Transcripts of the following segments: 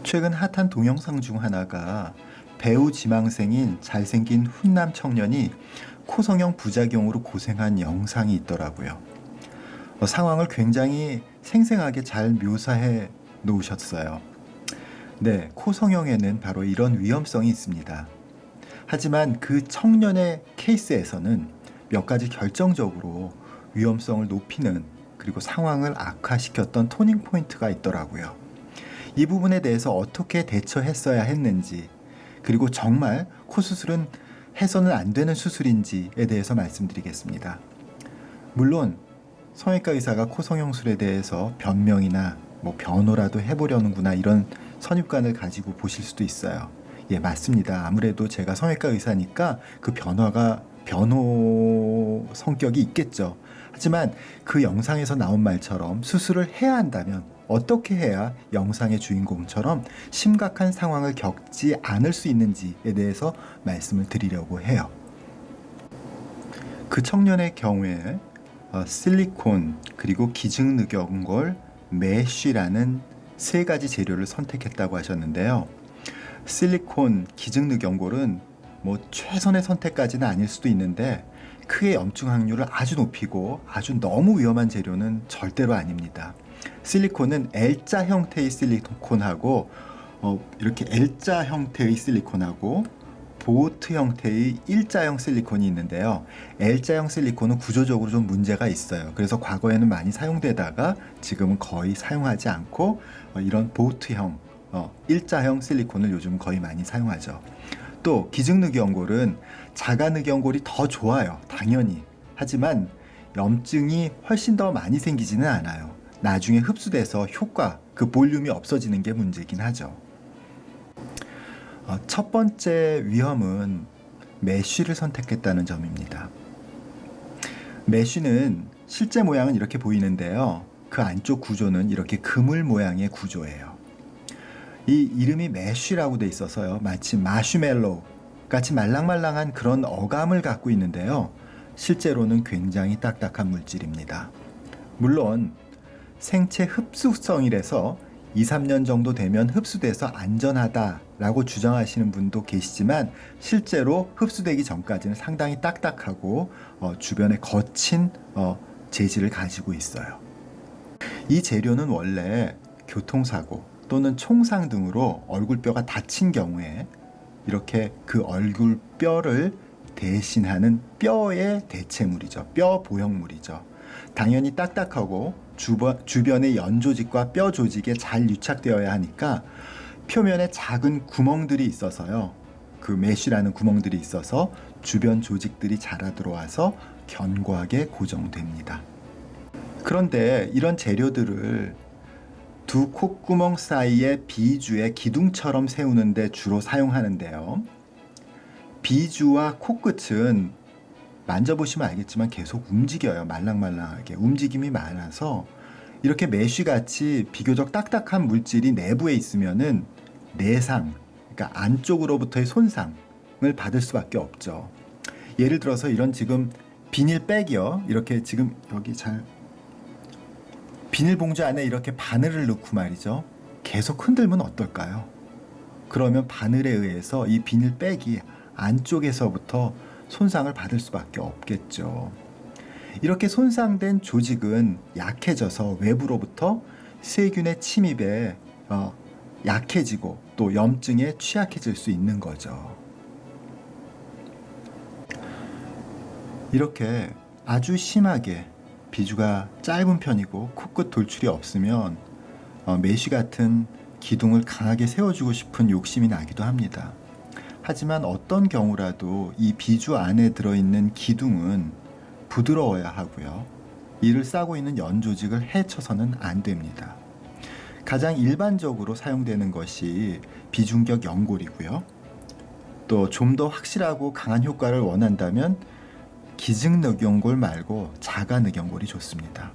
최근 핫한 동영상 중 하나가 배우 지망생인 잘생긴 훈남 청년이 코성형 부작용으로 고생한 영상이 있더라고요. 상황을 굉장히 생생하게 잘 묘사해 놓으셨어요. 네, 코성형에는 바로 이런 위험성이 있습니다. 하지만 그 청년의 케이스에서는 몇 가지 결정적으로 위험성을 높이는 그리고 상황을 악화시켰던 토닝 포인트가 있더라고요. 이 부분에 대해서 어떻게 대처했어야 했는지, 그리고 정말 코 수술은 해서는 안 되는 수술인지에 대해서 말씀드리겠습니다. 물론 성형외과 의사가 코 성형술에 대해서 변명이나 변호라도 해보려는구나 이런 선입관을 가지고 보실 수도 있어요. 예, 맞습니다. 아무래도 제가 성형외과 의사니까 그 변호 성격이 있겠죠. 하지만 그 영상에서 나온 말처럼 수술을 해야 한다면 어떻게 해야 영상의 주인공처럼 심각한 상황을 겪지 않을 수 있는지에 대해서 말씀을 드리려고 해요. 그 청년의 경우에 실리콘 그리고 기증늑연골, 메쉬라는 세 가지 재료를 선택했다고 하셨는데요. 실리콘, 기증늑연골은 최선의 선택까지는 아닐 수도 있는데 크게 염증 확률을 아주 높이고 아주 너무 위험한 재료는 절대로 아닙니다. 실리콘은 L자 형태의 실리콘하고 이렇게 L자 형태의 실리콘하고 보트 형태의 일자형 실리콘이 있는데요. L자형 실리콘은 구조적으로 좀 문제가 있어요. 그래서 과거에는 많이 사용되다가 지금은 거의 사용하지 않고 이런 보트형, 일자형 실리콘을 요즘 거의 많이 사용하죠. 또 기증늑연골은 자가늑연골이 더 좋아요. 당연히. 하지만 염증이 훨씬 더 많이 생기지는 않아요. 나중에 흡수돼서 효과, 그 볼륨이 없어지는 게 문제긴 하죠. 첫 번째 위험은 메쉬를 선택했다는 점입니다. 메쉬는 실제 모양은 이렇게 보이는데요. 그 안쪽 구조는 이렇게 그물 모양의 구조예요. 이 이름이 메쉬라고 돼 있어서요. 마치 마시멜로 같이 말랑말랑한 그런 어감을 갖고 있는데요. 실제로는 굉장히 딱딱한 물질입니다. 물론 생체 흡수성이라서 2, 3년 정도 되면 흡수돼서 안전하다라고 주장하시는 분도 계시지만 실제로 흡수되기 전까지는 상당히 딱딱하고 주변에 거친 재질을 가지고 있어요. 이 재료는 원래 교통사고 또는 총상 등으로 얼굴뼈가 다친 경우에 이렇게 그 얼굴뼈를 대신하는 뼈의 대체물이죠. 뼈 보형물이죠. 당연히 딱딱하고 주변의 연조직과 뼈 조직에 잘 유착되어야 하니까 표면에 작은 구멍들이 있어서요. 그 메쉬라는 구멍들이 있어서 주변 조직들이 자라 들어와서 견고하게 고정됩니다. 그런데 이런 재료들을 두 콧구멍 사이에 비주에 기둥처럼 세우는데 주로 사용하는데요. 비주와 코끝은 만져보시면 알겠지만 계속 움직여요. 말랑말랑하게 움직임이 많아서 이렇게 메쉬같이 비교적 딱딱한 물질이 내부에 있으면은 내상, 그러니까 안쪽으로부터의 손상을 받을 수밖에 없죠. 예를 들어서 이런 지금 비닐백이요. 이렇게 지금 여기 잘 비닐봉지 안에 이렇게 바늘을 넣고 말이죠. 계속 흔들면 어떨까요? 그러면 바늘에 의해서 이 비닐백이 안쪽에서부터 손상을 받을 수밖에 없겠죠. 이렇게 손상된 조직은 약해져서 외부로부터 세균의 침입에 약해지고 또 염증에 취약해질 수 있는 거죠. 이렇게 아주 심하게 비주가 짧은 편이고 코끝 돌출이 없으면 메쉬 같은 기둥을 강하게 세워주고 싶은 욕심이 나기도 합니다. 하지만 어떤 경우라도 이 비주 안에 들어있는 기둥은 부드러워야 하고요. 이를 싸고 있는 연조직을 해쳐서는 안 됩니다. 가장 일반적으로 사용되는 것이 비중격 연골이고요. 또 좀 더 확실하고 강한 효과를 원한다면 기증늑연골 말고 자가늑연골이 좋습니다.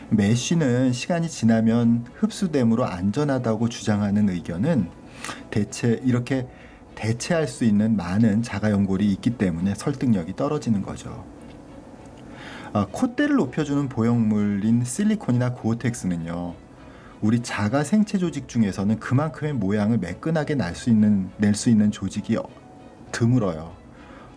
메쉬는 시간이 지나면 흡수됨으로 안전하다고 주장하는 의견은 대체 이렇게 대체할 수 있는 많은 자가연골이 있기 때문에 설득력이 떨어지는 거죠. 콧대를 높여주는 보형물인 실리콘이나 고어텍스는요. 우리 자가 생체 조직 중에서는 그만큼의 모양을 매끈하게 낼 수 있는 조직이 드물어요.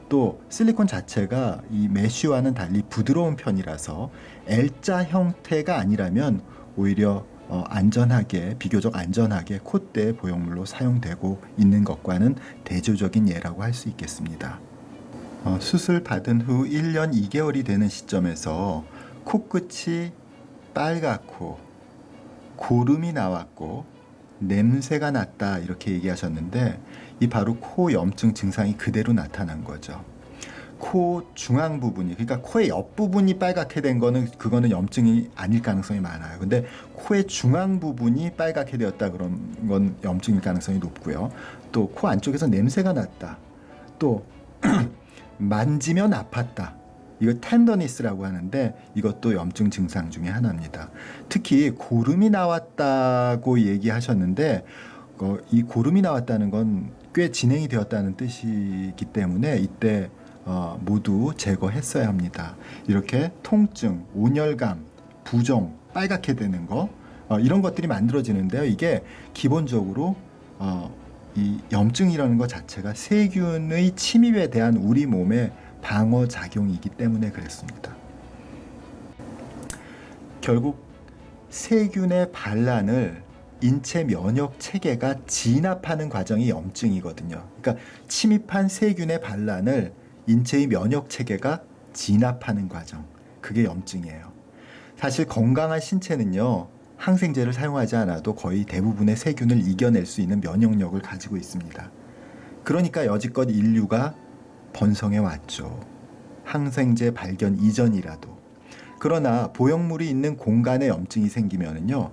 또 실리콘 자체가 이 메쉬와는 달리 부드러운 편이라서 L자 형태가 아니라면 오히려 비교적 안전하게 콧대 보형물로 사용되고 있는 것과는 대조적인 예라고 할 수 있겠습니다. 수술 받은 후 1년 2개월이 되는 시점에서 코끝이 빨갛고 고름이 나왔고 냄새가 났다 이렇게 얘기하셨는데 이 바로 코 염증 증상이 그대로 나타난 거죠. 코 중앙 부분이, 그러니까 코의 옆부분이 빨갛게 된 그거는 염증이 아닐 가능성이 많아요. 근데 코의 중앙 부분이 빨갛게 되었다 그런 건 염증일 가능성이 높고요. 또 코 안쪽에서 냄새가 났다. 또 만지면 아팠다. 이거 텐더니스라고 하는데 이것도 염증 증상 중에 하나입니다. 특히 고름이 나왔다고 얘기하셨는데 이 고름이 나왔다는 건 꽤 진행이 되었다는 뜻이기 때문에 이때 모두 제거했어야 합니다. 이렇게 통증, 온열감, 부종, 빨갛게 되는 거 이런 것들이 만들어지는데요. 이게 기본적으로 이 염증이라는 것 자체가 세균의 침입에 대한 우리 몸의 방어 작용이기 때문에 그랬습니다. 결국 세균의 반란을 인체 면역 체계가 진압하는 과정이 염증이거든요. 그러니까 침입한 세균의 반란을 인체의 면역 체계가 진압하는 과정, 그게 염증이에요. 사실 건강한 신체는요, 항생제를 사용하지 않아도 거의 대부분의 세균을 이겨낼 수 있는 면역력을 가지고 있습니다. 그러니까 여지껏 인류가 번성해 왔죠. 항생제 발견 이전이라도. 그러나 보형물이 있는 공간에 염증이 생기면은요,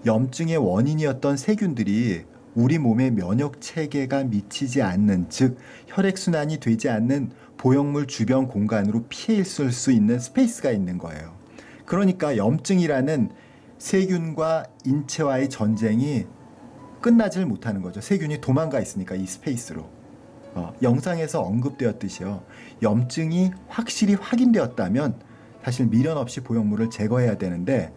염증의 원인이었던 세균들이 우리 몸의 면역 체계가 미치지 않는, 즉 혈액순환이 되지 않는 보형물 주변 공간으로 피해 있을 수 있는 스페이스가 있는 거예요. 그러니까 염증이라는 세균과 인체와의 전쟁이 끝나질 못하는 거죠. 세균이 도망가 있으니까 이 스페이스로. 영상에서 언급되었듯이요. 염증이 확실히 확인되었다면 사실 미련 없이 보형물을 제거해야 되는데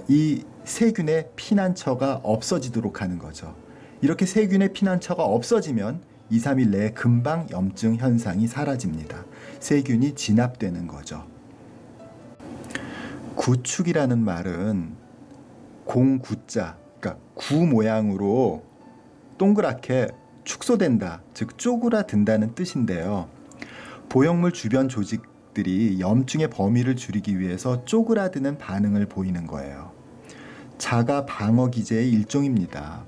이 세균의 피난처가 없어지도록 하는 거죠. 이렇게 세균의 피난처가 없어지면 2, 3일 내에 금방 염증 현상이 사라집니다. 세균이 진압되는 거죠. 구축이라는 말은 공구자, 그러니까 구 모양으로 동그랗게 축소된다, 즉 쪼그라든다는 뜻인데요. 보형물 주변 조직들이 염증의 범위를 줄이기 위해서 쪼그라드는 반응을 보이는 거예요. 자가 방어 기제의 일종입니다.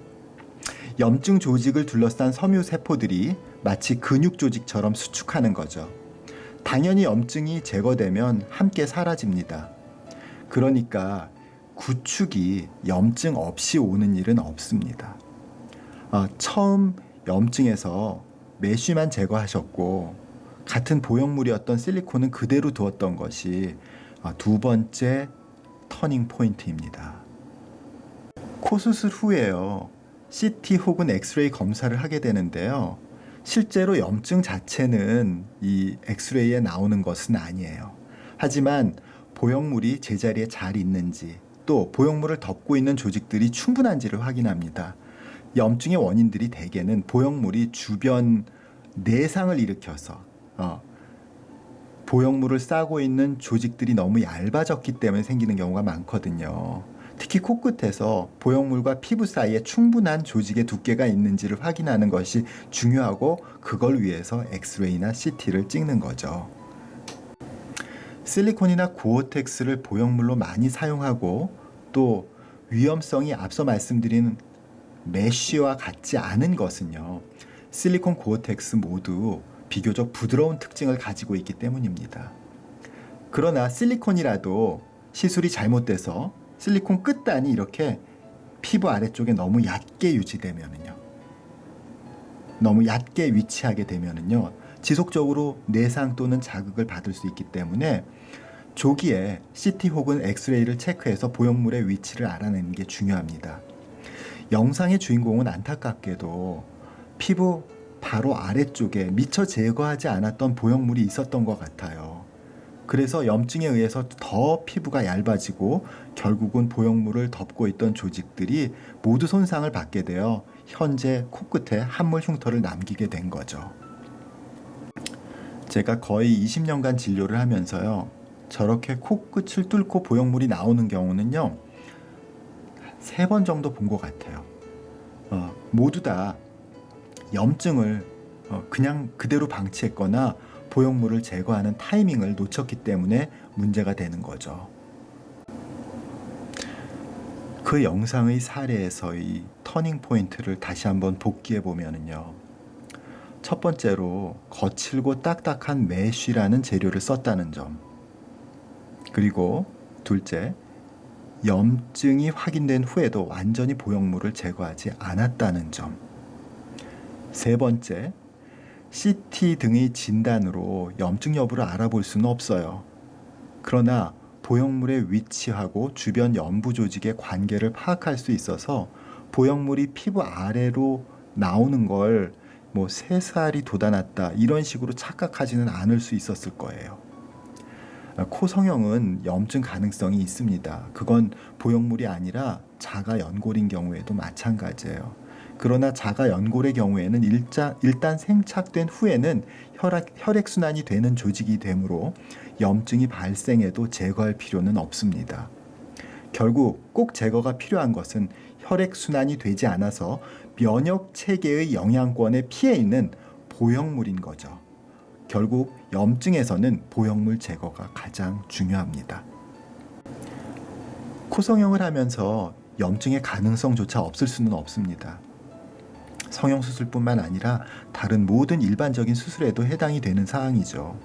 염증 조직을 둘러싼 섬유 세포들이 마치 근육 조직처럼 수축하는 거죠. 당연히 염증이 제거되면 함께 사라집니다. 그러니까 구축이 염증 없이 오는 일은 없습니다. 처음 염증에서 메쉬만 제거하셨고 같은 보형물이었던 실리콘은 그대로 두었던 것이 두 번째 터닝 포인트입니다. 코 수술 후에요. CT 혹은 엑스레이 검사를 하게 되는데요. 실제로 염증 자체는 이 엑스레이에 나오는 것은 아니에요. 하지만 보형물이 제자리에 잘 있는지, 또 보형물을 덮고 있는 조직들이 충분한지를 확인합니다. 염증의 원인들이 대개는 보형물이 주변 내상을 일으켜서 보형물을 싸고 있는 조직들이 너무 얇아졌기 때문에 생기는 경우가 많거든요. 특히 코끝에서 보형물과 피부 사이에 충분한 조직의 두께가 있는지를 확인하는 것이 중요하고, 그걸 위해서 엑스레이나 CT를 찍는 거죠. 실리콘이나 고어텍스를 보형물로 많이 사용하고 또 위험성이 앞서 말씀드린 메쉬와 같지 않은 것은요, 실리콘 고어텍스 모두 비교적 부드러운 특징을 가지고 있기 때문입니다. 그러나 실리콘이라도 시술이 잘못돼서 실리콘 끝단이 이렇게 피부 아래쪽에 너무 얕게 유지되면은요, 너무 얕게 위치하게 되면은요, 지속적으로 내상 또는 자극을 받을 수 있기 때문에 조기에 CT 혹은 엑스레이를 체크해서 보형물의 위치를 알아내는 게 중요합니다. 영상의 주인공은 안타깝게도 피부 바로 아래쪽에 미처 제거하지 않았던 보형물이 있었던 것 같아요. 그래서 염증에 의해서 더 피부가 얇아지고 결국은 보형물을 덮고 있던 조직들이 모두 손상을 받게 되어 현재 코끝에 함몰 흉터를 남기게 된 거죠. 제가 거의 20년간 진료를 하면서요, 저렇게 코끝을 뚫고 보형물이 나오는 경우는요, 3번 정도 본 것 같아요. 모두 다 염증을 그냥 그대로 방치했거나 보형물을 제거하는 타이밍을 놓쳤기 때문에 문제가 되는 거죠. 그 영상의 사례에서의 터닝 포인트를 다시 한번 복기해 보면은요. 첫 번째로 거칠고 딱딱한 메쉬라는 재료를 썼다는 점. 그리고 둘째, 염증이 확인된 후에도 완전히 보형물을 제거하지 않았다는 점. 세 번째, CT 등의 진단으로 염증 여부를 알아볼 수는 없어요. 그러나 보형물의 위치하고 주변 연부 조직의 관계를 파악할 수 있어서 보형물이 피부 아래로 나오는 걸 뭐 새살이 돋아났다 이런 식으로 착각하지는 않을 수 있었을 거예요. 코 성형은 염증 가능성이 있습니다. 그건 보형물이 아니라 자가 연골인 경우에도 마찬가지예요. 그러나 자가 연골의 경우에는 일단 생착된 후에는 혈액순환이 되는 조직이 되므로 염증이 발생해도 제거할 필요는 없습니다. 결국 꼭 제거가 필요한 것은 혈액순환이 되지 않아서 면역 체계의 영향권에 피해 있는 보형물인 거죠. 결국 염증에서는 보형물 제거가 가장 중요합니다. 코 성형을 하면서 염증의 가능성조차 없을 수는 없습니다. 성형수술뿐만 아니라 다른 모든 일반적인 수술에도 해당이 되는 사항이죠.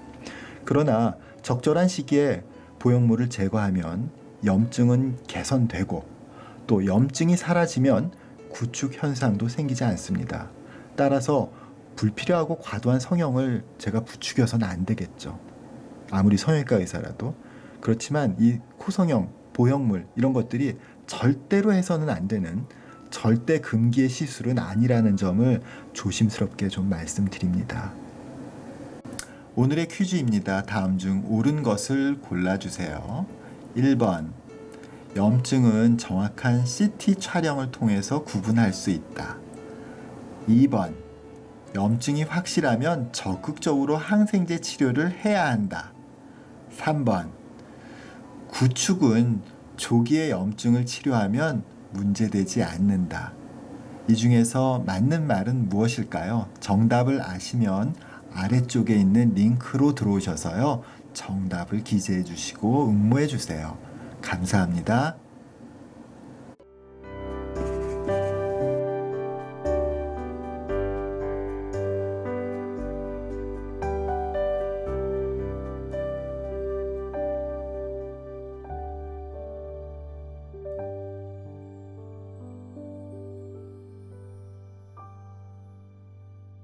그러나 적절한 시기에 보형물을 제거하면 염증은 개선되고 또 염증이 사라지면 구축 현상도 생기지 않습니다. 따라서 불필요하고 과도한 성형을 제가 부추겨서는 안 되겠죠. 아무리 성형외과 의사라도. 그렇지만 이 코성형, 보형물 이런 것들이 절대로 해서는 안 되는 절대 금기의 시술은 아니라는 점을 조심스럽게 좀 말씀드립니다. 오늘의 퀴즈입니다. 다음 중 옳은 것을 골라주세요. 1번, 염증은 정확한 CT 촬영을 통해서 구분할 수 있다. 2번, 염증이 확실하면 적극적으로 항생제 치료를 해야 한다. 3번, 구축은 조기에 염증을 치료하면 문제되지 않는다. 이 중에서 맞는 말은 무엇일까요? 정답을 아시면 아래쪽에 있는 링크로 들어오셔서요. 정답을 기재해 주시고 응모해 주세요. 감사합니다.